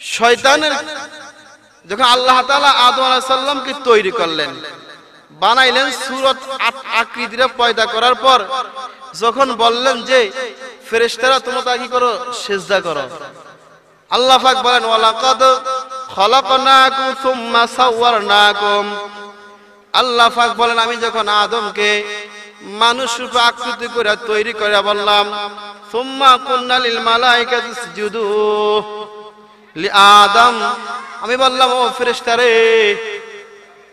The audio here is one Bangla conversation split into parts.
শয়তানের যখন আল্লাহ তাআলা আদম আলাইহিস সালামকে তৈরি করলেন, বানাইলেন, সূরত আকৃতিতে পয়দা করার পর যখন বললেন যে ফেরেশতারা তোমরা কি করো, সিজদা করো, আল্লাহ পাক বলেন ওয়ালাকাদ খলাকনাকুম সুম্মা সাওয়ারনাকুম। আল্লাহ পাক বলেন আমি যখন আদমকে মানুষ রূপে আকৃতি করে তৈরি করে বললাম সুম্মা কুননা লিল মালাইকাতি ইসজুদু লি আদম, আমি বললাম ও ফেরেশতারে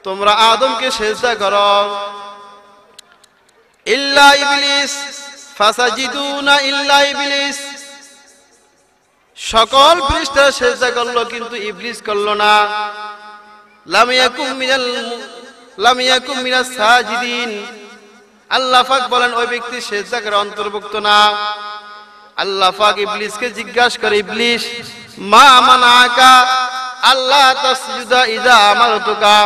তোমরা আদমকে সিজদা করো, ইল্লা ইবলিস ফাসাজিদুনা ইল্লা ইবলিস, সকল ফেরেশতারা সিজদা করলো কিন্তু ইবলিস করলো না। লাম ইয়াকুম মিনাস সাজিদিন, আল্লাহ পাক বলেন ওই ব্যক্তি সিজদা করে অন্তর্ভুক্ত না। আল্লাহ পাক ইবলিসকে জিজ্ঞাসা করে ইবলিস মা মানাকা আল্লাহ তাসজুদা ইযা আমারতুকা।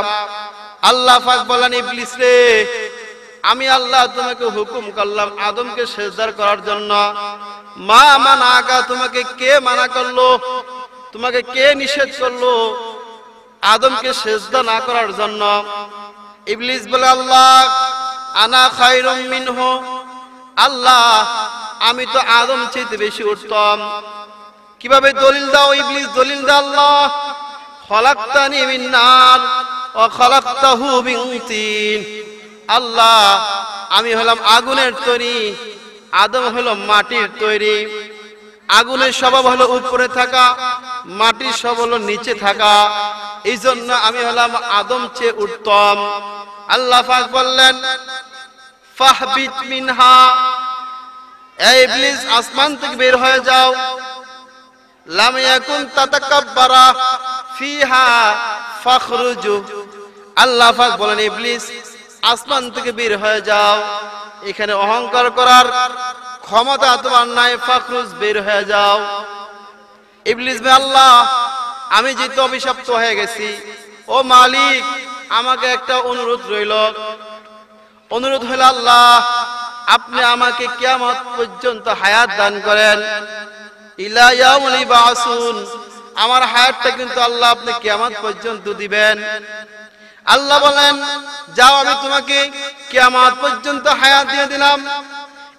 আল্লাহ পাক বলেন ইবলিস রে আমি আল্লাহ তোমাকে হুকুম করলাম আদমকে সিজদা করার জন্য, মা মানাকা তোমাকে কে মানা করলো, তোমাকে কে নিষেধ করলো আদমকে সিজদা না করার জন্য? ইবলিস বলে আল্লাহ আনা খায়রুম মিনহু, আল্লাহ আমি তো আদম চাইতে বেশি উত্তম। কিভাবে দলিল দাও ইবলিস, দলিল দাও। আল্লাহ খলাকতানি মিন নার ওয়া খলাকতাহু মিন তিন, আল্লাহ আমি হলাম আগুনের তৈরি, আদম হলো মাটির তৈরি। আগুনের স্বভাব হলো উপরে থাকা, মাটির স্বভাব হলো নিচে থাকা, এই জন্য আমি হলাম আদম চেয়ে উত্তম। আল্লাহ পাক বললেন ফাহবিত মিনহা, এই ইবলিস আসমান থেকে বের হয়ে যাও, লাম ইয়াকুন তাতাকাব্বারা ফিহা ফাখরুজু। আল্লাহ পাক বলেন ইবলিস আসমান থেকে বের হয়ে যাও, এখানে অহংকার করার ক্ষমতা তোমার নাই, ফাখরুজ বের হয়ে যাও। ইবলিস বলে আল্লাহ আমি যেহেতু অভিশপ্ত হয়ে গেছি, ও মালিক আমাকে একটা অনুরোধ রইল, অনুরোধ হলো আল্লাহ আপনি আমাকে কিয়ামত পর্যন্ত হায়াত দান করেন, ইলা ইয়াউমিল ইবাসুন, আমার হায়াতটা কিন্তু আল্লাহ আপনি কিয়ামত পর্যন্ত দিবেন। আল্লাহ বলেন যাও আমি তোমাকে কিয়ামত পর্যন্ত হায়াত দিয়ে দিলাম।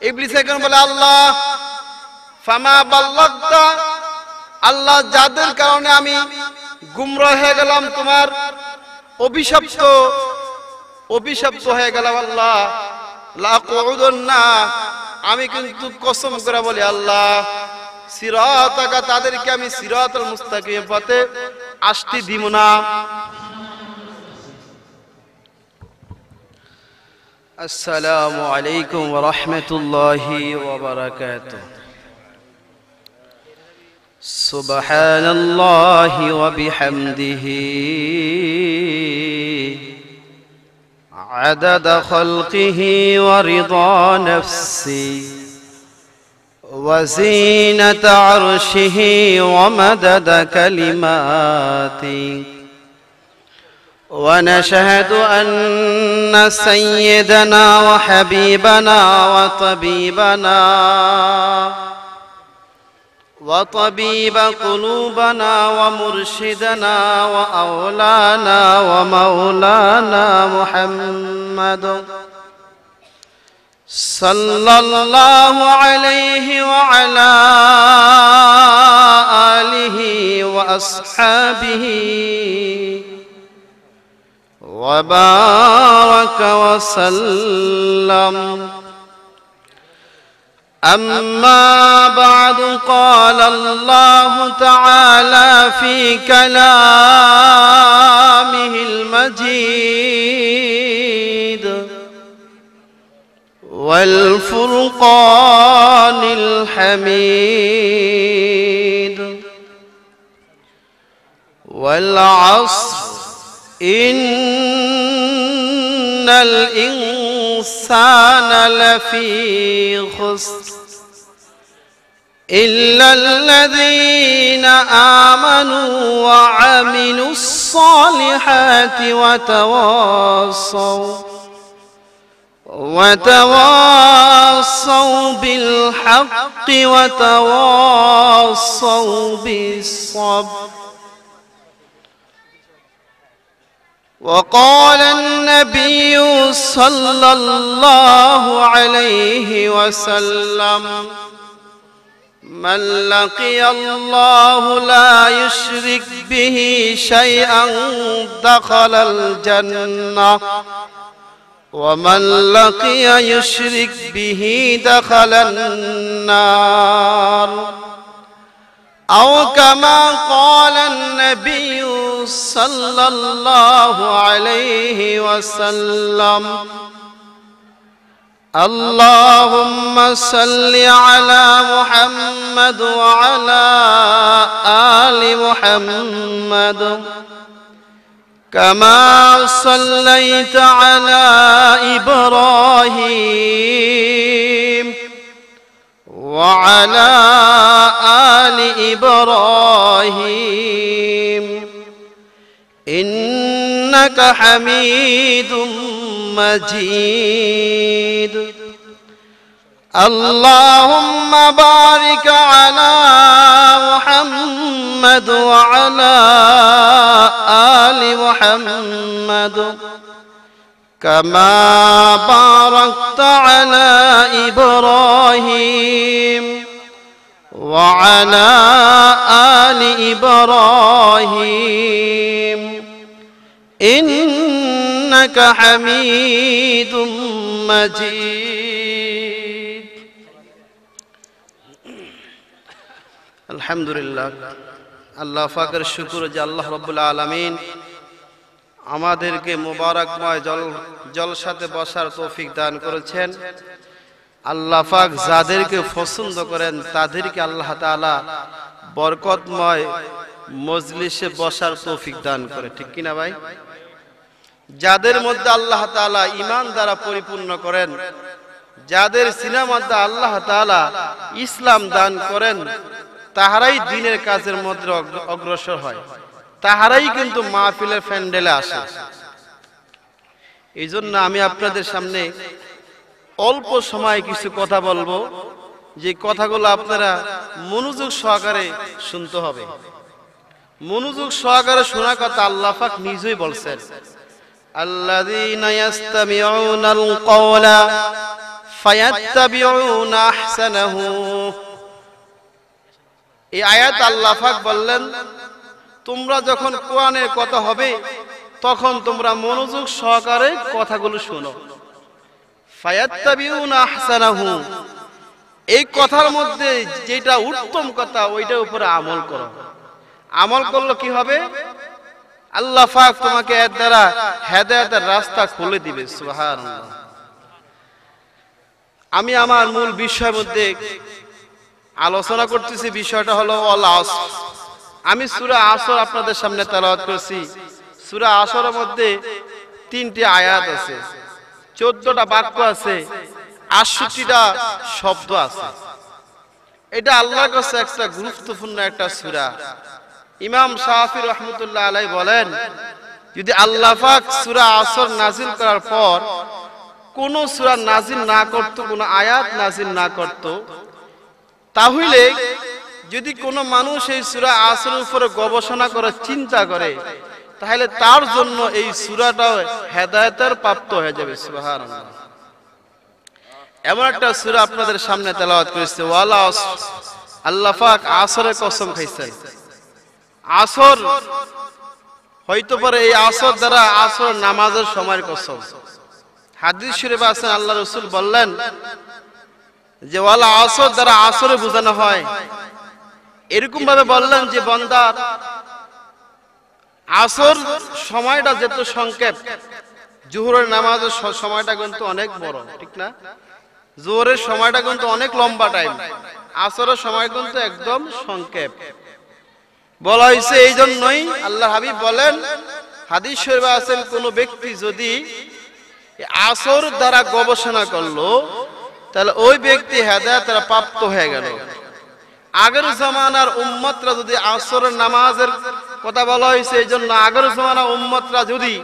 ইবলিস এখন বলে আল্লাহ ফামা বাল্লাগতা, আল্লাহ যাদের কারণে আমি গুমরাহ হয়ে গেলাম, তোমার অভিশপ্ত হয়ে গেলাম, আল্লাহ লাকুউদুন্না, আমি কিন্তু কসম করে বলি আল্লাহ সিরাতাকা, তাদেরকে আমি সিরাতুল মুস্তাকিম পথে আসতে দিব না। আসসালামু আলাইকুম ওয়া রাহমাতুল্লাহি ওয়া বারাকাতুহু। সুবহানাল্লাহি ওয়া বিহামদিহি আদাদা খালকিহি ওয়া রিদা নাফসি ওয়া জিনাতা আরশিহি ওয়া মাদাদা কালিমাতি। ونشهد أن سيدنا وحبيبنا وطبيب قلوبنا ومرشدنا وأولانا ومولانا محمد صلى الله عليه وعلى آله وأصحابه وبارك وسلم. أما بعد، قال الله تعالى في كلامه المجيد والفرقان الحميد: والعصر إن الإنسان لفي خسر إلا الذين آمنوا وعملوا الصالحات وتواصوا بالحق وتواصوا بالصبر. وقال النبي صلى الله عليه وسلم من لقي الله لا يشرك به شيئا دخل الجنة ومن لقي يشرك به دخل النار أو كما قال النبي صلى الله عليه وسلم اللهم صل على محمد وعلى آل محمد كما صليت على إبراهيم وعلى آل إبراهيم إنك حميد مجيد اللهم بارك على محمد وعلى آل محمد كما باركت على إبراهيم وعلى آل إبراهيم إنك حميد مجيد الحمد لله আল্লাহ পাকের শুকর যে আল্লাহ রাব্বুল আলামিন আমাদেরকে মুবারকময় জলসাতে বসার তৌফিক দান করেছেন। আল্লাহ পাক যাদেরকে পছন্দ করেন তাদেরকে আল্লাহ তাআলা বরকতময় মজলিসে বসার তৌফিক দান করে, ঠিক কিনা ভাই? যাদের মধ্যে আল্লাহ তাআলা ঈমান দ্বারা পরিপূর্ণ করেন, যাদের সিনার মধ্যে আল্লাহ তাআলা ইসলাম দান করেন, তাহারাই দ্বীনের কাজের মধ্যে অগ্রসর হয়, তাহারাই কিন্তু মাহফিলের প্যান্ডেলে আসে। এই জন্য আমি আপনাদের সামনে অল্প সময় কিছু কথা বলবো, যে কথাগুলো আপনারা মনোযোগ সহকারে শুনতে হবে। মনোযোগ সহকারে শোনার কথা আল্লাহ পাক নিজেই বলছেন, আল্লাযীনা ইয়াস্তামিউনাল কওলা ফায়াত্তাবিউনা আহসানাহু। এই আয়াত আল্লাহ পাক বললেন, তোমরা যখন কোরআনের কথা হবে তখন তোমরা মনোযোগ সহকারে কথাগুলো শোনো। ফায়াত্তাবিউনা আহসানাহু, এই কথার মধ্যে যেটা উত্তম কথা ওইটার উপরে আমল করো। আমল করলে কি হবে? আল্লাহ পাক তোমাকে এর দ্বারা হেদায়েতের রাস্তা খুলে দিবে। সুবহানাল্লাহ। আমি আমার মূল বিষয়ের মধ্যে আলোচনা করতেছি, বিষয়টা হলো ওয়াল আসর। আমি সূরা আসর আপনাদের সামনে তেলাওয়াত করছি। সূরা আসরের মধ্যে 3টি আয়াত আছে, 14টা বাক্য আছে, 68টা শব্দ আছে। এটা আল্লাহর কাছে একটা গুরুত্বপূর্ণ একটা সূরা। ইমাম শাফি রাহমাতুল্লাহ আলাইহি বলেন, যদি আল্লাহ পাক সূরা আসর নাজিল করার পর কোন সূরা নাজিল না করত, কোন আয়াত নাজিল না করত, তাহলে যদি কোনো মানুষ এই সূরা আসরের উপরে গবেষণা করে চিন্তা করে, তাহলে তার জন্য এই সূরাটা হেদায়েতের প্রাপ্ত হয়ে যাবে। সুবহানাল্লাহ। এমন একটা সূরা আপনাদের সামনে তেলাওয়াত করেছে, ওয়াল আসর। আল্লাহ পাক আসরের কসম খাইছেন। আসর হয়তো পারে এই আসর দ্বারা আসর নামাজের সময়ের কসম। হাদিস শরীফে আছে, আল্লাহ রাসূল বললেন যে ওয়াল আসর দ্বারা আসরে বোঝানো হয়। এরকম ভাবে বললেন যে বান্দার আসর সময়টা যেত সংক্ষেপ, জোহরের নামাজের সময়টা কিন্তু অনেক বড়, ঠিক না? জোহরের সময়টা কিন্তু অনেক লম্বা টাইম, আসরের সময় কিন্তু একদম সংক্ষেপ। বলা হয়েছে এই জন্যই আল্লাহ হাবিব বলেন, হাদিস শরীফে আছেন, কোন ব্যক্তি যদি আসর দ্বারা গবেষণা করলো তাহলে ওই ব্যক্তি হেদায়েতের প্রাপ্ত হয়ে গেল। আগের জামানার উম্মতরা যদি আসরের নামাজের কথা বলা হয়েছে, এই জন্য আগের জামানার উম্মতরা যদি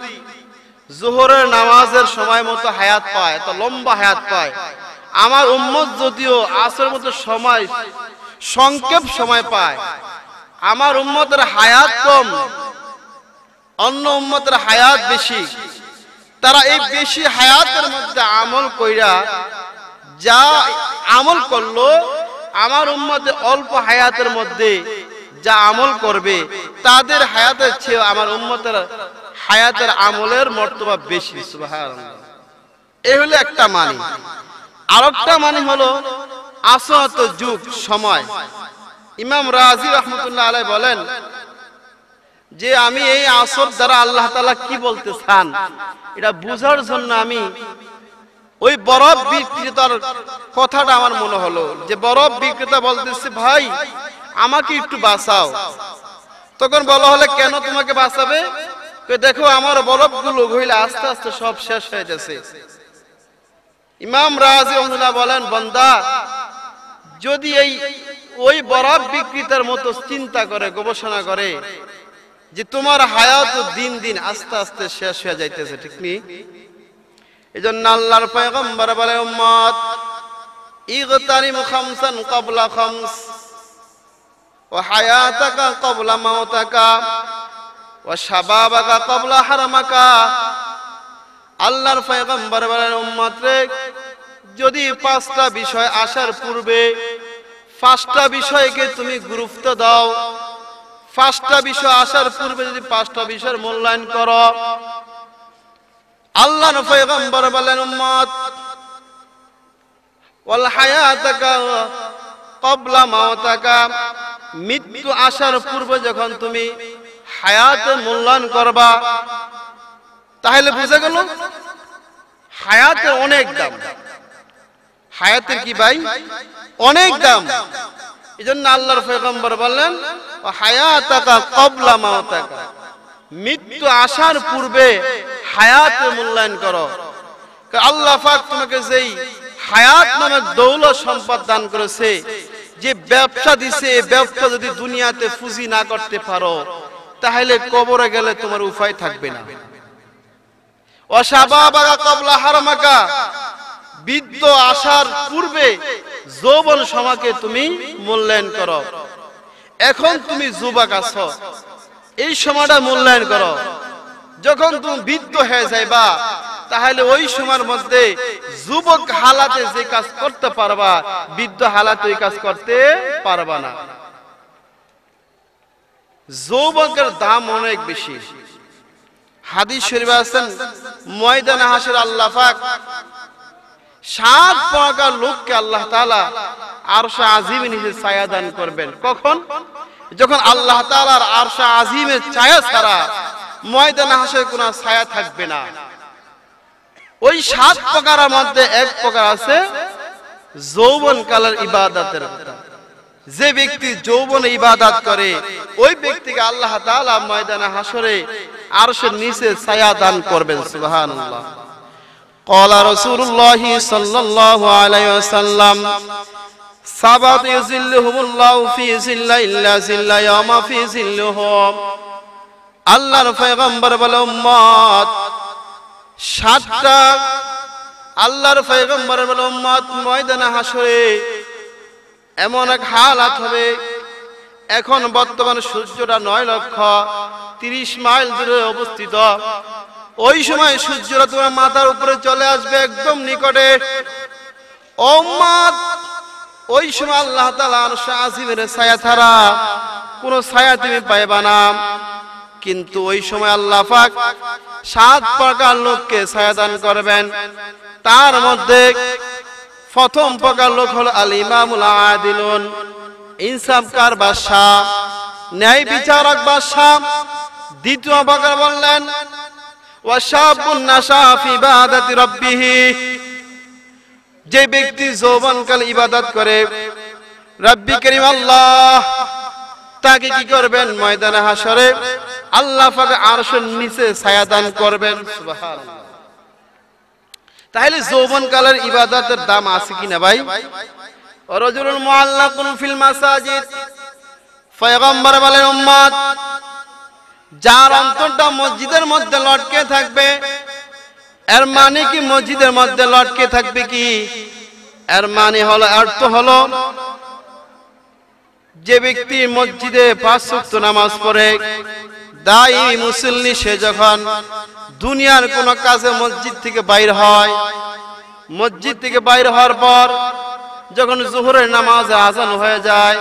জোহরের নামাজের সময় মতো হায়াত পায়, তো লম্বা হায়াত পায়, আমার উম্মত যদিও আসরের মতো সময় সংক্ষেপ সময় পায়, আমার উম্মতের হায়াত কম অন্য উম্মতের হায়াত বেশি, তারা এই বেশি হায়াতের মধ্যে আমল কইরা যা আমল করলো, আমার উম্মতে অল্প হায়াতের মধ্যে যা আমল করবে তাদের হায়াতের চেয়ে আমার উম্মতের হায়াতের আমলের মর্তবা বেশি। সুবহানাল্লাহ। এই হলো একটা মানে। আরেকটা মানে হলো আসত যুগ, সময়। ইমাম রাজি রাহমাতুল্লাহ আলাইহি বলেন যে আমি এই আসর দ্বারা আল্লাহ তাআলা কি বলতে চান এটা বুঝার জন্য আমি ওই বরফ বিক্রেতার কথাটা আমার মনে হলো, যে বরফ বিক্রেতা বলতেছে ভাই আমাকে একটু বাঁচাও। তখন বলা হলে কেন তোমাকে বাঁচাবে? দেখো আমার বরফগুলো হইলে আস্তে আস্তে সব শেষ হয়ে যাচ্ছে। ইমাম রাজি রাহমাতুল্লাহ বলেন বান্দা যদি ওই বরফ বিক্রেতার মতো চিন্তা করে, গবেষণা করে যে তোমার হায়াত দিন দিন আস্তে আস্তে শেষ হয়ে যাইতেছে, ঠিক নি? এজন্য আল্লাহর পয়গম্বর বলে উম্মত ইগতানিম খামসান ক্বাবলা খামস ওয়া হায়াতাকা ক্বাবলা মাউতাকা ওয়া শাবাবাকা ক্বাবলা হারামাকা। আল্লাহর পয়গম্বর বলেন উম্মত রে, যদি পাঁচটা বিষয় আসার পূর্বে পাঁচটা বিষয়কে তুমি গুরুত্ব দাও, পাঁচটা বিষয় আসার পূর্বে যদি পাঁচটা বিষয়ের মূল্যায়ন করো, আল্লাহর পয়গম্বর বলেন উম্মত ওয়াল হায়াতাকা ক্বাবলা মাউতাকা, মৃত্যু আসার পূর্বে যখন তুমি হায়াতের মূল্যায়ন করবা, তাহলে বুঝা গেল হায়াতের অনেক দাম। হায়াতের কি ভাই? অনেক দাম। এজন্য আল্লাহর পয়গম্বর বললেন হায়াতাকা ক্বাবলা মাউতাকা, মৃত্যু আসার পূর্বে হায়াতের মূল্যায়ন করো। আল্লাহ পাক তোমাকে যেই হায়াত নামক দৌলত সম্পদ দান করেছে, যে ব্যবসা দিছে, এই ব্যবসা যদি দুনিয়াতে পুঁজি না করতে পারো তাহলে কবরে গেলে তোমার উপায় থাকবে না। ওয়া শাবাবাকা ক্বাবলা হারামাকা, বৃদ্ধ আসার পূর্বে যৌবন সময়কে তুমি মূল্যায়ন করো। এখন তুমি যুবক আছো, এই সময়টা মূল্যায়ন করো। যখন তুমি বৃদ্ধ হয়ে যাইবা তাহলে ওই সময়ের মধ্যে যুবক হালাতে যে কাজ করতে পারবা, বৃদ্ধ হালাতে ওই কাজ করতে পারবা না। যৌবকের দাম অনেক বেশি। হাদিস শরীফে আছেন ময়দানে হাসর আল্লাহ পাক 7 প্রকার লোককে আল্লাহ তাআলা আরশে আজিমে নিচে ছায়া দান করবেন। কখন? যখন আল্লাহ তাআলার আরশে আজিমের ছায়া ছাড়া ময়দানে হাসরে কোনো ছায়া থাকবে না। ওই 7 প্রকারের মধ্যে এক প্রকার আছে যৌবন কালের ইবাদতের কথা। যে ব্যক্তি যৌবনে ইবাদত করে ওই ব্যক্তিকে আল্লাহ তাআলা ময়দানে হাসরে আরশের নিচে ছায়া দান করবেন। সুবহানাল্লাহ। قال رسول الله صلى الله عليه وسلم سبعة يظلهم الله في ظله إلا ظل يوم في ظله। আল্লাহর পয়গম্বর বলে উম্মত 7টা আল্লাহর পয়গম্বর বলে উম্মত ময়দানে হাসরে এমন এক হালাত হবে, এখন বর্তমান সূর্যটা 9,30,000 মাইল দূরে অবস্থিত। ওই সময় সূর্যটা তোমার মাথার উপরে চলে আসবে একদম নিকটে। উম্মত ওই সময় আল্লাহ তাআলা আরশে আজিমের ছায়া ছাড়া কোনো ছায়া তুমি পাইবা না। কিন্তু ওই সময় আল্লাহ পাক 7 প্রকার লোককে ছায়া দান করবেন। তার মধ্যে প্রথম প্রকার লোক হলো আল ইমামুল আদিলুন, ইনসাফকার বাদশা, ন্যায় বিচারক বাদশা। দ্বিতীয় প্রকার বললেন ওয়াশাবুন নাশা ফি ইবাদাতি রাব্বিহ, যে ব্যক্তি যৌবনকাল ইবাদত করে রব্বি করিম আল্লাহ তাকে কি করবেন? ময়দানে হাসরে আল্লাহ পাক আরশের নিচে ছায়া দান করবেন। সুবহানাল্লাহ। তাহলে যৌবনকালের ইবাদতের দাম আছে কিনা ভাই? রাজুলুন মুআল্লাকুন ফিল মাসাজিদ, পয়গম্বর বলেন উম্মত যার অন্তরটা মসজিদের মধ্যে লটকে থাকবে, এর মানে কি মসজিদের মধ্যে লটকে থাকবে কি? এর মানে হলো, অর্থ হলো যে ব্যক্তি মসজিদে 5 ওয়াক্ত নামাজ পড়ে, দায়ী মুসল্লি সে যখন দুনিয়ার কোন কাজে মসজিদ থেকে বাইর হয়, মসজিদ থেকে বাইর হওয়ার পর যখন জোহরের নামাজে আযান হয়ে যায়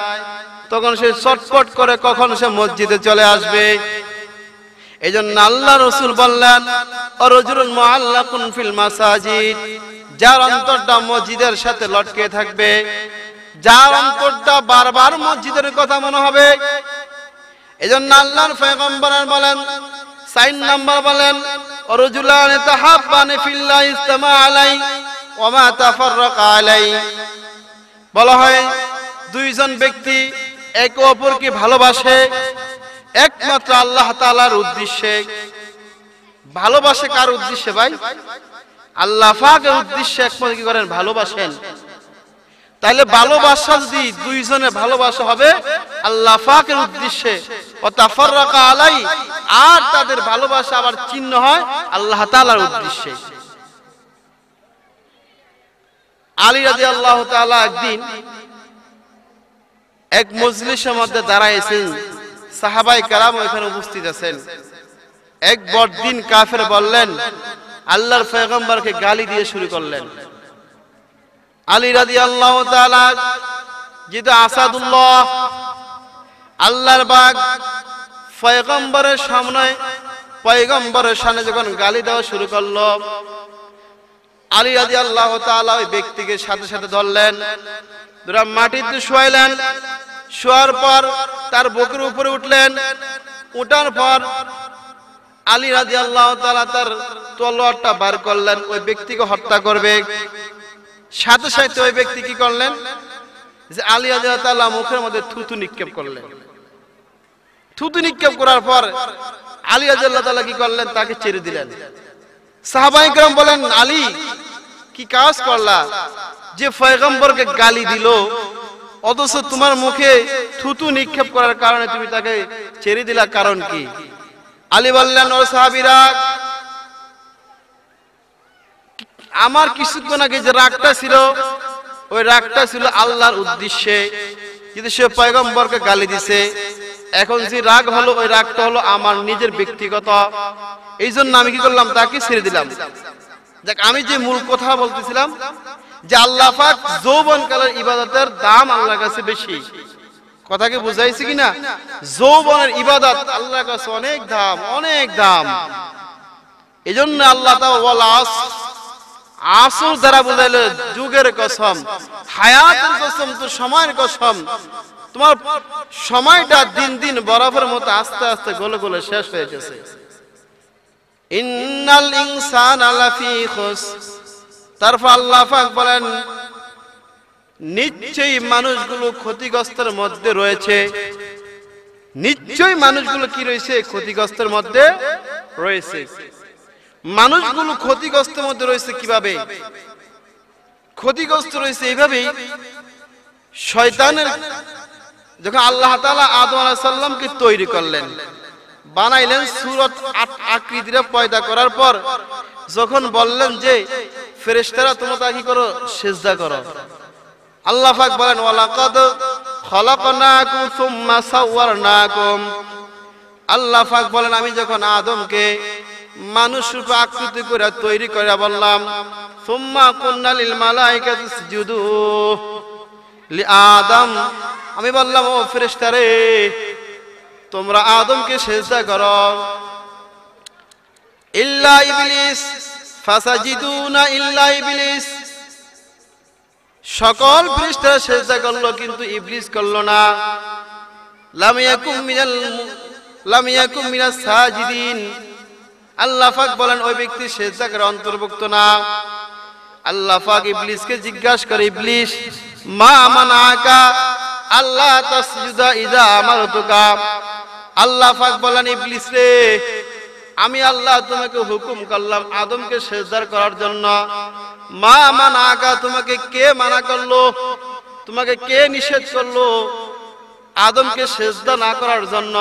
তখন সে ছটফট করে কখন সে মসজিদে চলে আসবে। এইজন্য আল্লাহ রাসূল বললেন রাজুলুন মুআল্লাকুন ফিল মাসাজিদ, যার অন্তরটা মসজিদের সাথে লটকে থাকবে, যার অন্তরটা বারবার মসজিদের কথা মনে হবে। এজন্য আল্লাহর পয়গম্বর বলেন 4 নাম্বার বলেন রাজুলান তাহাব্বানি ফিল্লাহ ইসতামা আলাই ওয়া মা তাফাররাকা আলাই। বলা হয় দুইজন ব্যক্তি একে অপরকে ভালোবাসে একমাত্র আল্লাহ তাআলার উদ্দেশ্যে। ভালোবাসে কার উদ্দেশ্যে ভাই? আল্লাহ পাকের উদ্দেশ্যে একমাত্র কি করেন? ভালোবাসেন। তাহলে ভালোবাসা যদি দুইজনে ভালোবাসা হবে আল্লাহ পাকের উদ্দেশ্যে, ওয়া তাফাররাকা আলাই, আর তাদের ভালোবাসা আবার চিহ্ন হয় আল্লাহ তাআলার উদ্দেশ্যে। আলী রাদিয়াল্লাহু তাআলা একদিন এক মজলিসের মধ্যে দাঁড়াইছেন, সাহাবায়ে কেরাম ওখানে উপস্থিত আছেন। এক বড়দিন কাফের বললেন, আল্লাহর পয়গম্বরকে গালি দিয়ে শুরু করলেন। আলী রাদিয়াল্লাহু তাআলা যেটা আসাদুল্লাহ, আল্লাহর বাগ, পয়গম্বরের সামনে পয়গম্বরের সামনে যখন গালি দেওয়া শুরু করলো, আলী রাদিয়াল্লাহু তাআলা ওই ব্যক্তিকে সাথে সাথে ধরলেন, ধরে মাটিতে শোয়াইলেন। শোয়ার পর তার বুকের উপরে উঠলেন। উঠার পর আলী রাদিয়াল্লাহু তাআলা তার তলোয়ারটা বার করলেন, ওই ব্যক্তিকে হত্যা করবে। সাথে সাথে ওই ব্যক্তি কি করলেন? যে আলী রাদিয়াল্লাহু তাআলা মুখের মধ্যে থুতু নিক্ষেপ করলেন। থুতু নিক্ষেপ করার পর আলী রাদিয়াল্লাহু তাআলা কি করলেন? তাকে ছেড়ে দিলেন। সাহাবায়ে কেরাম বলেন, আলী কি কাজ করলা যে পয়গম্বরকে গালি দিল, অথচ তোমার মুখে থুতু নিক্ষেপ করার কারণে তুমি তাকে ছেড়ে দিলা, কারণ কি? আলী বললেন, ও সাহাবীরা, আমার কিছুক্ষণ আগে যে রাগটা ছিল ওই রাগটা ছিল আল্লাহর উদ্দেশ্যে, কিন্তু সে পয়গম্বরকে গালি দিছে। এখন যে রাগ হলো ওই রাগটা হলো আমার নিজের ব্যক্তিগত, এই জন্য আমি কি করলাম? তাকে ছেড়ে দিলাম। দেখ, আমি যে মূল কথা বলতেছিলাম যে আল্লাহ পাক যৌবনকালের ইবাদতের দাম আল্লাহর কাছে বেশি। কথাকে বুঝাইছি কিনা? যৌবনের ইবাদত আল্লাহর কাছে অনেক দাম, অনেক দাম। এজন্য আল্লাহ তাআলা ওয়াল আসর দ্বারা বুঝাইলো যুগের কসম, হায়াতের কসম, তো সময়ের কসম। তোমার সময়টা দিন দিন বরফের মতো আস্তে আস্তে গলে গলে শেষ হয়ে গেছে। ইন্নাল ইনসানা লাফি খুসর। তারপর আল্লাহ পাক বলেন, নিশ্চয়ই মানুষগুলো ক্ষতিগ্রস্তের মধ্যে রয়েছে। নিশ্চয়ই মানুষগুলো কি রয়েছে? ক্ষতিগ্রস্তের মধ্যে রয়েছে। মানুষগুলো ক্ষতিগ্রস্তের মধ্যে রয়েছে কিভাবে? ক্ষতিগ্রস্ত রয়েছে এইভাবেই, শয়তানের যখন আল্লাহ তাআলা আদম আলাইহিস সালামকে তৈরি করলেন, বানাইলেন, সূরত আকৃতিতে পয়দা করার পর যখন বললেন যে ফেরেশতারা তোমরা কি করো? সিজদা করো। আল্লাহ পাক বলেন, ওয়ালাকাদ খলাকনাকুম সুম্মা সাওয়ারনাকুম। আল্লাহ পাক বলেন, আমি যখন আদমকে মানুষ রূপে আকৃতি করে তৈরি করে বললাম, সুম্মা কুননা লিল মালাইকাতি ইসজুদু লি আদম, আমি বললাম ও ফেরেশতারে তোমরা আদমকে সিজদা করো। ইল্লা ইবলিস ফাসাজিদুনা ইল্লা ইবলিস, সকল ফেরেশতারা সিজদা করলো কিন্তু ইবলিস করলো না। লাম ইয়াকুম মিনাস সাজিদিন। আল্লাহ পাক বলেন ওই ব্যক্তি সিজদা করে অন্তর্ভুক্ত না। আল্লাহ পাক ইবলিসকে জিজ্ঞাসা করে, ইবলিস মা মানাকা আল্লাহ তাসজুদা ইযা আমারতুকা। আল্লাহ পাক বলেন, ইবলিস রে, আমি আল্লাহ তোমাকে হুকুম করলাম আদমকে সিজদা করার জন্য, মা মানাকা, তোমাকে কে মানা করলো? তোমাকে কে নিষেধ করলো আদমকে সিজদা না করার জন্য?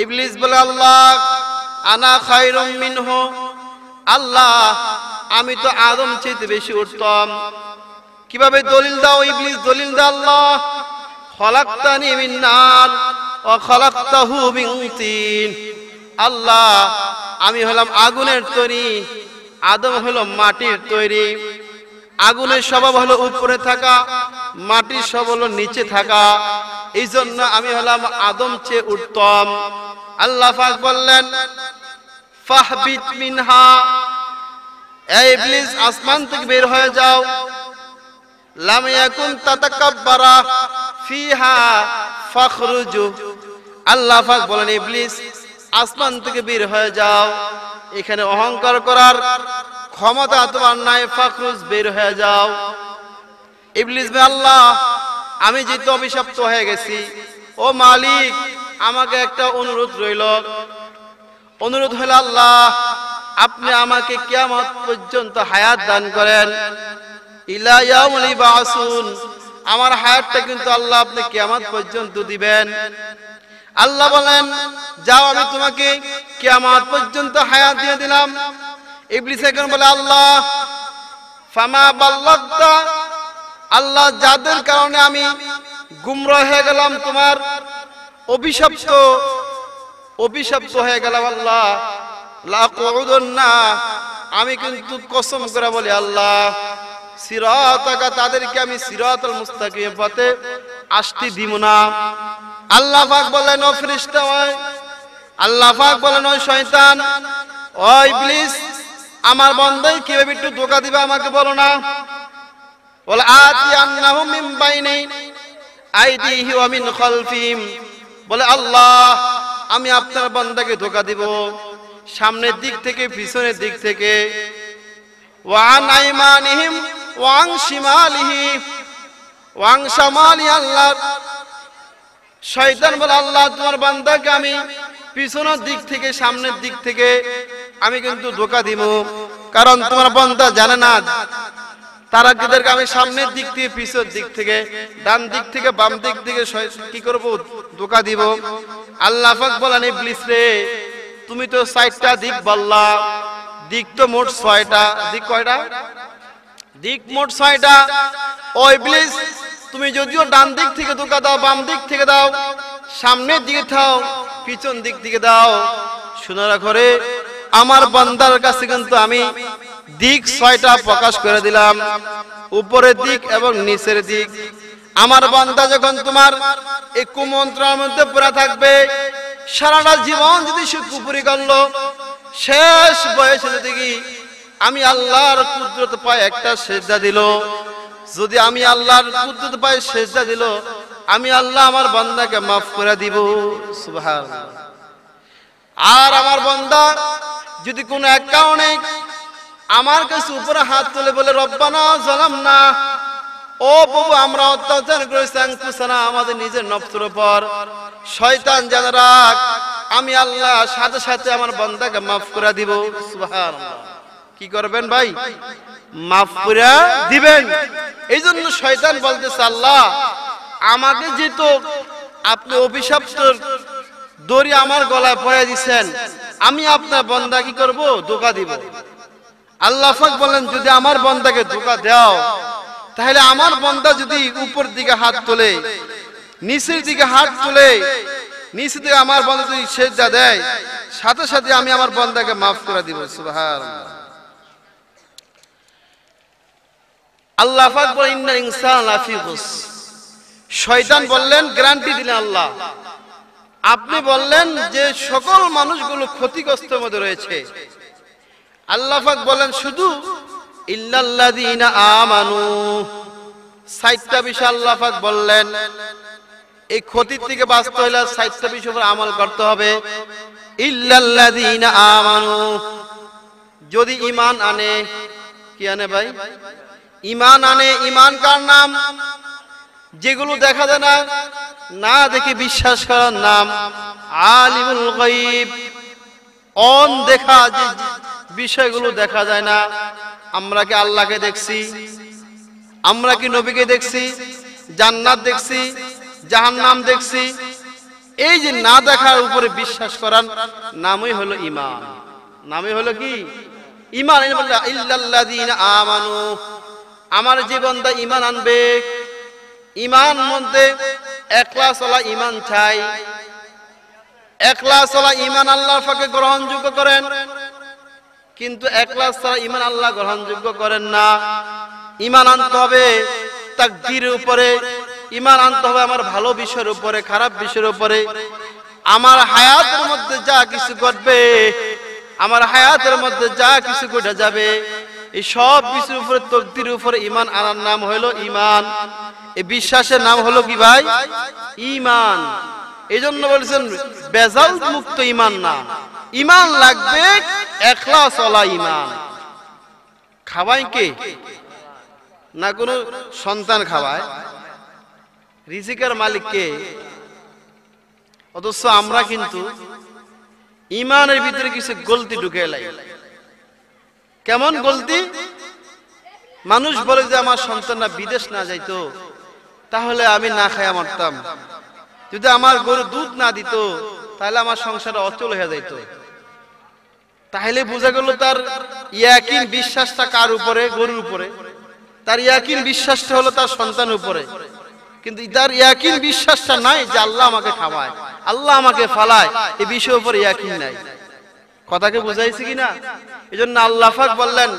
ইবলিস বলে, আল্লাহ আনা খায়রুম মিনহু, আল্লাহ আমি তো আদম চেয়ে বেশি উত্তম। কিভাবে? দলিল দাও ইবলিস, দলিল দাও। আল্লাহ খলাকতানি মিন নার, ও ওয়া খালাকতাহু মিন তিন। আল্লাহ আমি হলাম আগুনের তৈরি, আদম হলো মাটির তৈরি। আগুনের স্বভাব হলো উপরে থাকা, মাটির স্বভাব হলো নিচে থাকা। এই জন্য আমি হলাম আদম চেয়ে উত্তম। আল্লাহ পাক বললেন ফাহবিত মিনহা, এই ইবলিস আসমান থেকে বের হয়ে যাও। লাম ইয়াকুন তাতাকাব্বারা ফিহা ফাখরুজু। আল্লাহ পাক বলেন ইবলিস আসমান থেকে বের হয়ে যাও, এখানে অহংকার করার ক্ষমতা তোমার নাই, ফাখরুজ বের হয়ে যাও। ইবলিস বলে আল্লাহ আমি যেহেতু অভিশপ্ত হয়ে গেছি, ও মালিক আমাকে একটা অনুরোধ রইল। অনুরোধ হলো আল্লাহ আপনি আমাকে কিয়ামত পর্যন্ত হায়াত দান করেন, ইলা ইয়াউমিল ইবাসুন, আমার হায়াতটা কিন্তু আল্লাহ আপনি কিয়ামত পর্যন্ত দিবেন। আল্লাহ বলেন যাও আমি তোমাকে কিয়ামত পর্যন্ত হায়াত দিয়ে দিলাম। ইবলিস এখন বলে আল্লাহ ফামা বাল্লাগতা, আল্লাহ যাদের কারণে আমি গুমরাহ হয়ে গেলাম, তোমার অভিশপ্ত হয়ে গেলাম, আল্লাহ লাকুদুন্না, আমি কিন্তু কসম করে বলি আল্লাহ সিরাতাকা, তাদেরকে আমি সিরাতাল মুস্তাকিম পথে আসতে দিব না। আল্লাহ পাক বলেন ও ফেরেশতা, আল্লাহ পাক বলেন ও শয়তান, ও ইবলিস আমার বান্দাই কিভাবে একটু ধোঁকা দিবে আমাকে বলো না। বলে আতি আন্নাহুম মিন বাইনি আইদিহি ওয়া মিন খালফিহিম, বলে আল্লাহ আমি আপনার বান্দাকে ধোঁকা দিব সামনের দিক থেকে পিছনের দিক থেকে। ওয়া আন আইমানিহিম ওয়া আন শিমালিহি ওয়া আন শামালি, আল্লাহ শয়তান বলে আল্লাহ তোমার বান্দাকে আমি পিছনের দিক থেকে সামনের দিক থেকে আমি কিন্তু ধোঁকা দিব, কারণ তোমার বান্দা জানে না তারা কিদেরকে আমি সামনের দিক থেকে পিছনের দিক থেকে ডান দিক থেকে বাম দিক থেকে কি করব ধোঁকা দিব। আল্লাহ পাক বলেন ইবলিস রে তুমি তো ৬০টা দিক বললা, দিক তো মোট ৬টা, দিক কয়টা? দিক মোট ৬টা। ও ইবলিস তুমি যদিও ডান দিক থেকে ধোঁকা দাও, বাম দিক থেকে দাও, সামনের দিকে দাও, পিছন দিক থেকে দাও, শুনে রাখো রে আমার বান্দার কাছে কিন্তু আমি দিক ৬টা প্রকাশ করে দিলাম, উপরের দিক এবং নিচের দিক। আমার বান্দা যখন তোমার এই কুমন্ত্রের মধ্যে পড়ে থাকবে, সারাটা জীবন যদি সে কুপুরি করলো, শেষ বয়সে যদি কি আমি আল্লাহর কুদরত পায় একটা সেজদা দিল, যদি আমি আল্লাহর কুদরত পায় সেজদা দিল, আমি আল্লাহ আমার বান্দাকে মাফ করে দিব। সুবহানাল্লাহ। আর আমার বান্দা যদি কোনো এক কারণে আমার কাছে উপরে হাত তুলে বলে রব্বানা যালামনা, ও প্রভু আমরা অত্যাচার করেছি আনফুসানা, আমাদের নিজের নফসের উপর, শয়তান জানে রাখ আমি আল্লাহ সাথে সাথে আমার বান্দাকে মাফ করে দিব। সুবহানাল্লাহ। কি করবেন ভাই? মাফ করে দিবেন। এই জন্য শয়তান বলতেছে আল্লাহ আমাকে যেহেতু আপনি অভিশপ্ত দড়ি আমার গলায় পরে দিচ্ছেন, আমি আপনার বান্দা কি করব ধোঁকা দিব। আল্লাহ পাক বলেন যদি আমার বান্দাকে ধোঁকা দাও, তাহলে আমার বান্দা যদি উপর দিকে হাত তোলে, নিচের দিকে হাত তোলে, নিচে দিকে আমার বান্দা যদি সেজদা দেয়, সাথে সাথে আমি আমার বান্দাকে মাফ করে দিব। সুবহানাল্লাহ। আল্লাহ পাক বলেন ইন্নাল ইনসানা লাফি খুসর। শয়তান বললেন, গ্যারান্টি দিলেন আল্লাহ, আপনি বললেন যে সকল মানুষগুলো ক্ষতিগ্রস্তের মধ্যে রয়েছে। আল্লাহ পাক বলেন শুধু ইল্লাল্লাযীনা আমানু, ৬০টা বিষয় আল্লাহ পাক বললেন এই ক্ষতির থেকে বাঁচতে হলে ৬০টা বিষয়ের উপর আমল করতে হবে। ইল্লাল্লাযীনা আমানু, যদি ঈমান আনে, কি আনে ভাই? ঈমান আনে। ঈমান কার নাম? যেগুলো দেখা যায় না, না দেখে বিশ্বাস করার নাম আলিমুল গায়ব। অন দেখা যে বিষয়গুলো দেখা যায় না, আমরা কি আল্লাহকে দেখছি? আমরা কি নবীকে দেখছি? জান্নাত দেখছি? জাহান্নাম দেখছি? এই যে না দেখার উপরে বিশ্বাস করার নামই হলো ঈমান। নামই হলো কি? ঈমান। ইল্লাল্লাযীনা আমানু, আমার যে বান্দা ঈমান আনবে, ঈমান মধ্যে ইখলাস ওয়ালা ঈমান চাই, ইখলাস ওয়ালা ঈমান আল্লাহর পাকে গ্রহণযোগ্য করেন, কিন্তু ইখলাস ছাড়া ঈমান আল্লাহ গ্রহণযোগ্য করেন না। ঈমান আনতে হবে তাকদীরের উপরে, ঈমান আনতে হবে আমার ভালো বিষয়ের উপরে, খারাপ বিষয়ের উপরে। আমার হায়াতের মধ্যে যা কিছু ঘটবে, আমার হায়াতের মধ্যে যা কিছু ঘটে যাবে, এই সব কিছুর উপরে, তাকদীরের উপরে ঈমান আনার নাম হলো ঈমান। এই বিশ্বাসের নাম হলো কি ভাই? ঈমান। এইজন্য বলেছেন বেজাল মুক্ত ঈমান না, ঈমান লাগবে ইখলাস ওয়ালা ঈমান। খাওয়ায় কে? না কোনো সন্তান খাওয়ায়, রিজিকের মালিক কে? অথচ আমরা কিন্তু ঈমানের ভিতরে কিছু গলতি ঢুকে লাই। কেমন গলতি? মানুষ বলে যে আমার সন্তানরা বিদেশ না যাইতো তাহলে আমি না খাইয়া মরতাম, যদি আমার গরু দুধ না দিত তাহলে আমার সংসার অচল হয়ে যাইত। তাহলে বোঝা গেল তার ইয়াকিন বিশ্বাসটা কার উপরে? গরুর উপরে। তার ইয়াকিন বিশ্বাসটা হলো তার সন্তানের উপরে, কিন্তু তার ইয়াকিন বিশ্বাসটা নাই যে আল্লাহ আমাকে খাওয়ায়, আল্লাহ আমাকে ফালায়, এই বিষয়ের উপরে ইয়াকিন নাই। কথাকে বুঝাইছি কিনা? এজন্য আল্লাহ পাক বললেন,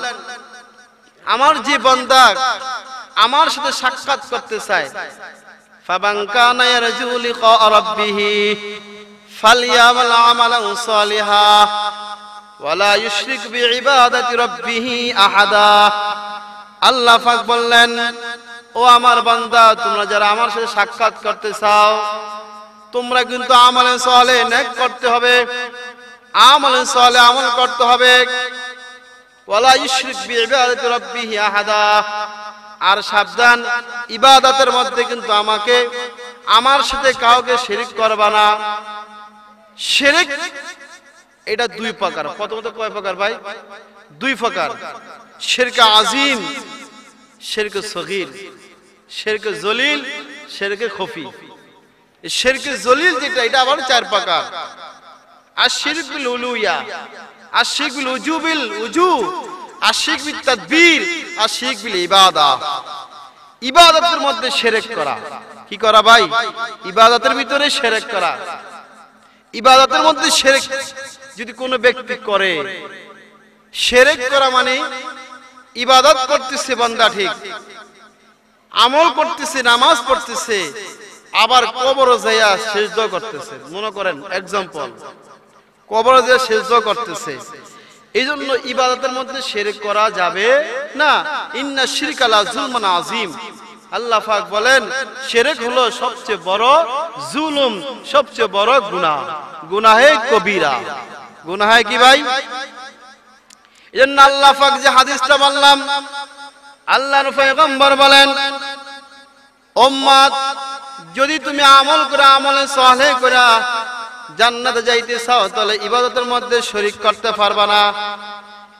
আমার যে বান্দা আমার সাথে সাক্ষাৎ করতে চায়, ফামান কানা ইয়ারজু লিকা রাব্বিহি ফালইয়ামাল আমালান সালিহা ওয়ালা ইউশরিক বিইবাদাতি রাব্বিহি আহাদা। আল্লাহ পাক বললেন, ও আমার বান্দা, তোমরা যারা আমার সাথে সাক্ষাৎ করতে চাও, তোমরা কিন্তু আমলে সালেহ নেক করতে হবে, আমলে সালেহ আমল করতে হবে। ওয়ালা ইউশরিক বিইবাদাতি রাব্বিহি আহাদা, আর সাবধান, ইবাদতের মধ্যে কিন্তু আমাকে, আমার সাথে কাউকে শিরক করবা না। শিরক এটা দুই প্রকার। প্রথমত কয় প্রকার ভাই? দুই প্রকার। শিরক আযীম, শিরক সগীর, শিরক জলিল, শিরক খফি। এই শিরক জলিল যেটা, এটা আবার চার প্রকার। আর শিরক বিল উলুহিয়া, আর শিরক বিল উজুবিল উজু, আর শিরক বিত তাদবীর, আর শিরক বিল ইবাদাহ। ইবাদতের মধ্যে শিরক করা। কি করা ভাই? ইবাদতের ভিতরে শিরক করা। ইবাদতের মধ্যে শিরক যদি কোনো ব্যক্তি করে, শিরক করা মানে ইবাদত করতেছে বান্দা ঠিক, আমল করতেছে, নামাজ পড়তেছে, আবার কবরে যাইয়া সিজদা করতেছে। মনে করেন এক্সাম্পল, কবরে যাইয়া সিজদা করতেছে। এইজন্য ইবাদতের মধ্যে শিরক করা যাবে না। ইন্না শিরকা লা যুলমুন আযীম। আল্লাহ পাক বলেন, শিরক হলো সবচেয়ে বড় জুলুম, সবচেয়ে বড় গুনাহ, গুনাহে কবিরা। গুনাহে কি ভাই? এজন্য আল্লাহ পাক যে হাদিসটা বললাম, আল্লাহর পয়গম্বর বলেন, উম্মত যদি তুমি আমল করে, আমলে সালেহ করে জান্নাতে যাইতে চাও, তাহলে ইবাদতের মধ্যে শরীক করতে পারবা না,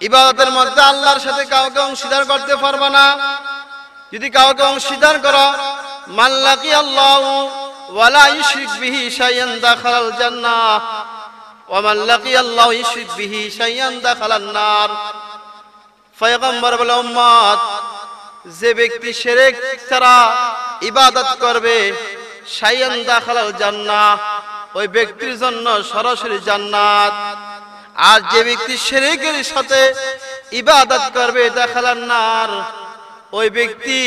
ইবাদতের মধ্যে আল্লাহর সাথে কাউকে অংশীদার করতে পারবা না। যদি কাউকে অংশীদার করো, মান লাকিয়াল্লাহু ওয়া লা ইউশরিক বিহি শাইআন দাখালাল জান্নাহ ওয়া মান লাকিয়াল্লাহু ইউশরিক বিহি শাইআন দাখালান নার। পয়গম্বর বলে, উম্মত যে ব্যক্তি শিরক ছাড়া ইবাদত করবে, শাইআন দাখালাল জান্নাহ, ওই ব্যক্তির জন্য সরাসরি জান্নাত। আর যে ব্যক্তি শিরকের সাথে ইবাদত করবে, দাখালান নার, ওই ব্যক্তি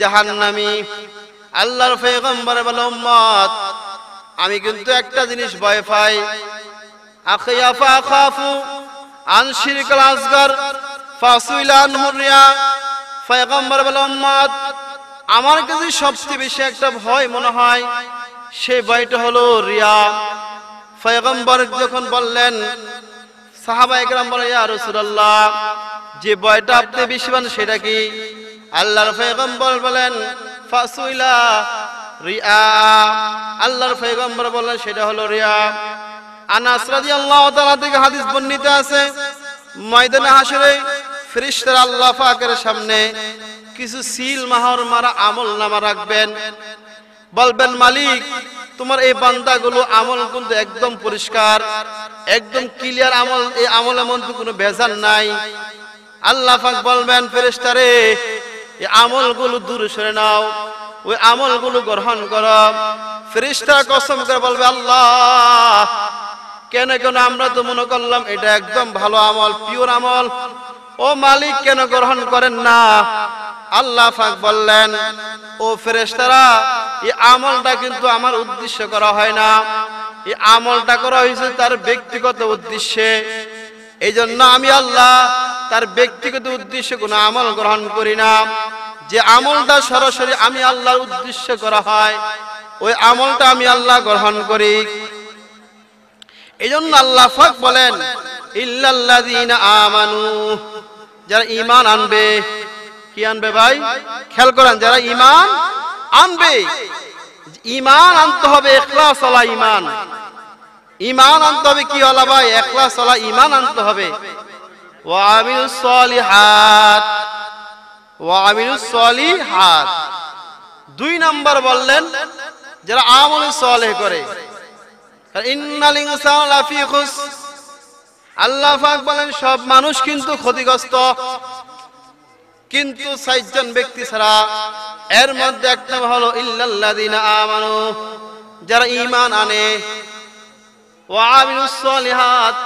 জাহান্নামী। আল্লাহর পয়গম্বর বলে, উম্মত আমি কিন্তু একটা জিনিস ভয় পাই, আখিয়াফা আখাফু আন শিরকাল আসগর ফাসুইলা আনহু রিয়া। পয়গম্বর বলে, উম্মত আমার কাছে সবচেয়ে বেশি একটা ভয় মনে হয়, সেই ভয়টা হলো রিয়া। পয়গম্বর যখন বললেন, সাহাবায়ে কেরাম বলে, ইয়া রাসূলুল্লাহ যে ভয়টা আপনি বেশি পান সেটা কি? আল্লাহর পয়গম্বর বলেন, ফাসুইলা রিয়া। আল্লাহর পয়গম্বর বলেন সেটা হলো রিয়া। আনাস রাদিয়াল্লাহু তাআলা থেকে হাদিস বর্ণিত আছে, ময়দানে হাসরে ফেরেশতারা আল্লাহ পাকের সামনে কিছু সিল মোহর মারা আমলনামা রাখবেন, বলবেন, মালিক তোমার এই বান্দাগুলো আমল কিন্তু একদম পরিষ্কার, একদম ক্লিয়ার আমল, এই আমলের মধ্যে কোনো ভেজাল নাই। আল্লাহ পাক বলবেন, ফেরেশতারে এই আমলগুলো দূরে সরে নাও, ওই আমলগুলো গ্রহণ করো। ফেরেশতা কসম করে বলবে, আল্লাহ কেন কেন আমরা তো মনে করলাম এটা একদম ভালো আমল, পিওর আমল, ও মালিক কেন গ্রহণ করেন না? আল্লাহ পাক বললেন, ও ফেরেশতারা, এই আমলটা কিন্তু আমার উদ্দেশ্য করা হয় না, এই আমলটা করা হয়েছে তার ব্যক্তিগত উদ্দেশ্যে। এই জন্য আমি আল্লাহ তার ব্যক্তিগত উদ্দেশ্যে কোনো আমল গ্রহণ করি না। যে আমলটা সরাসরি আমি আল্লাহর উদ্দেশ্যে করা হয়, ওই আমলটা আমি আল্লাহ গ্রহণ করি। এই জন্য আল্লাহ পাক বলেন, ইল্লাল্লাযীনা আমানু, যারা ঈমান আনবে। কি আনবে ভাই? খেয়াল করেন, যারা ঈমান আনবে। ঈমান আনতে হবে ইখলাস ওয়ালা ঈমান। ঈমান আনতে হবে কি ওয়ালা ভাই? ইখলাস ওয়ালা ঈমান আনতে হবে। ওয়া আমিলুস সলিহাত, ওয়া আমিলুস সলিহাত। 2 নাম্বার বললেন যারা আমল সালেহ করে। ইন্নাল ইনসানা লাফি খুসর, আল্লাহ পাক বলেন সব মানুষ কিন্তু ক্ষতিগ্রস্ত, কিন্তু 6 জন ব্যক্তি ছাড়া। এর মধ্যে একটা হলো ইল্লাল্লাযীনা আমানু, যারা ঈমান আনে, ওয়া আমিলুস সলিহাত,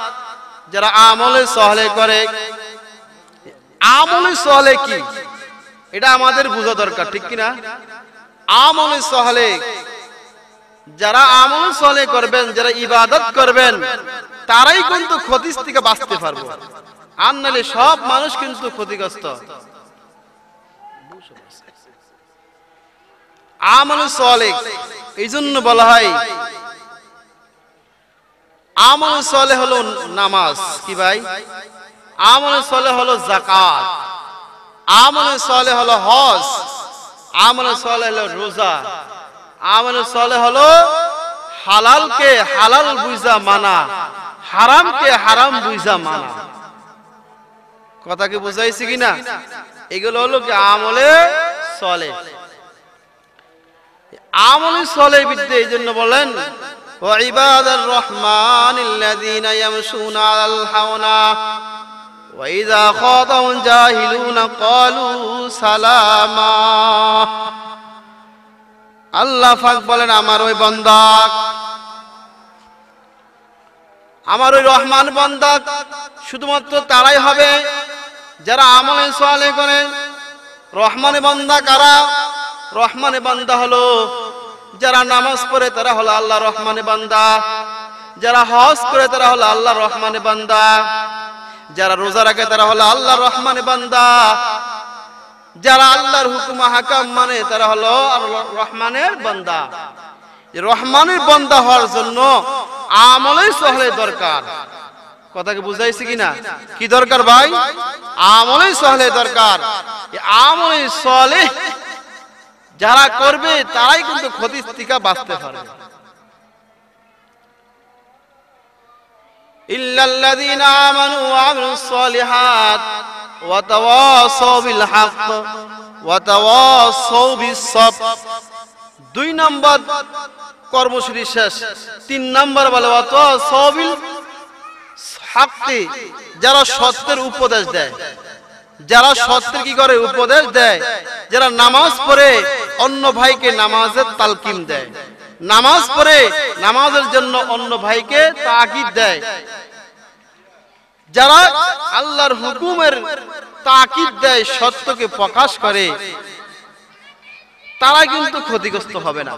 যারা আমল সালেহ করে। আমল সালেহ কি এটা আমাদের বোঝা দরকার, ঠিক কি না? আমল সালেহ, যারা আমল সালেহ করবেন, যারা ইবাদত করবেন, তারাই কিন্তু ক্ষতি থেকে বাঁচতে পারবে। আর নাহলে সব মানুষ কিন্তু ক্ষতিগ্রস্ত। আমল সালেহ এই জন্য বলা হয়, আমল সালেহ হলো নামাজ। কি ভাই? আমল সালেহ হলো যাকাত, আমল সালেহ হলো হজ, আমল সালেহ হলো রোজা, আমল সালেহ হলো হালালকে হালাল বুঝা মানা, হারামকে হারাম বুঝা মানা। কথা কি বুঝাইছি কিনা? এগুলো হলো কি আমলে সালেহ। আমলে সালেহ বিদ্যা এই জন্য বলেন, ওয়া ইবাদার রহমানিল্লাযীনা ইয়ামশুনা আলাল হাওনা ওয়া ইযা খাতাহুম জাহিলুনা ক্বালু সালামা। আল্লাহ পাক বলেন, আমার ওই বান্দা, আমার ওই রহমান বান্দা শুধুমাত্র তারাই হবে যারা আমলে সালেহ করে। রহমানে বান্দা কারা? রহমানে বান্দা হলো যারা নামাজ পড়ে, তারা হলো আল্লাহ রহমানে বান্দা। যারা হজ করে তারা হলো আল্লাহ রহমানে বান্দা। যারা রোজা রাখে তারা হলো আল্লাহ রহমানে বান্দা। যারা আল্লাহর হুকুম হাকাম মানে তারা হলো রহমানের বান্দা। রহমানের বান্দা হওয়ার জন্য আমলে সালেহ দরকার। কথা কি বুঝাইছি কিনা? কি দরকার ভাই? আমলে সালেহ দরকার। এই আমলে সালেহ যারা করবে তারাই কিন্তু ক্ষতি থেকে বাঁচতে পারবে। ইল্লাল্লাযীনা আমানু ওয়া আমিলুস সলিহাত ওয়া তাওয়াসাউ বিল হক ওয়া তাওয়াসাউ বিস সাবর। 2 নাম্বার কর্মসূচি শেষ। 3 নাম্বার বলে ওয়া তাওয়াসাউ বিল হক, যারা সত্যের উপদেশ দেয়। যারা সত্যের কি করে? উপদেশ দেয়। যারা নামাজ পড়ে অন্য ভাইকে নামাজের তালকিন দেয়, নামাজ পড়ে নামাজের জন্য অন্য ভাইকে তাকিদ দেয়। যারা আল্লাহর হুকুমের তাকিদ দেয়, সত্যকে প্রকাশ করে, তারা কিন্তু ক্ষতিগ্রস্ত হবে না।